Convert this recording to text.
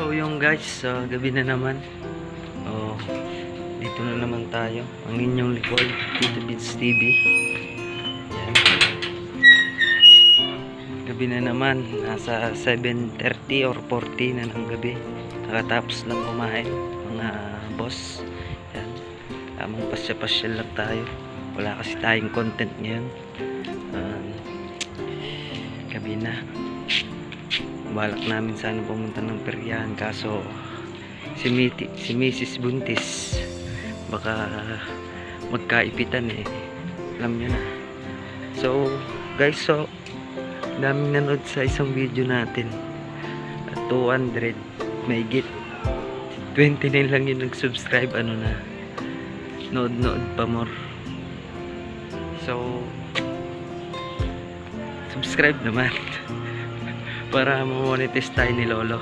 So yung guys, gabi na naman. Oh, dito na naman tayo. Ang inyong likod, Tito Vids TV. Yan. Gabi na naman, nasa 7:30 or 40 na ng gabi. Nakatapos lang kumain mga boss. Yan. Tamang pasya-pasyal lang tayo. Wala kasi tayong content ngayon. Gabi na. Balak namin sana pumunta ng peryahan, kaso si Mrs. Buntis baka magkaipitan eh. Alam nyo na. So guys, daming nanood sa isang video natin at 200 may git 29 lang yung nag-subscribe. Ano na, nood pa more. So subscribe naman para ma-monetize tayo ni Lolo.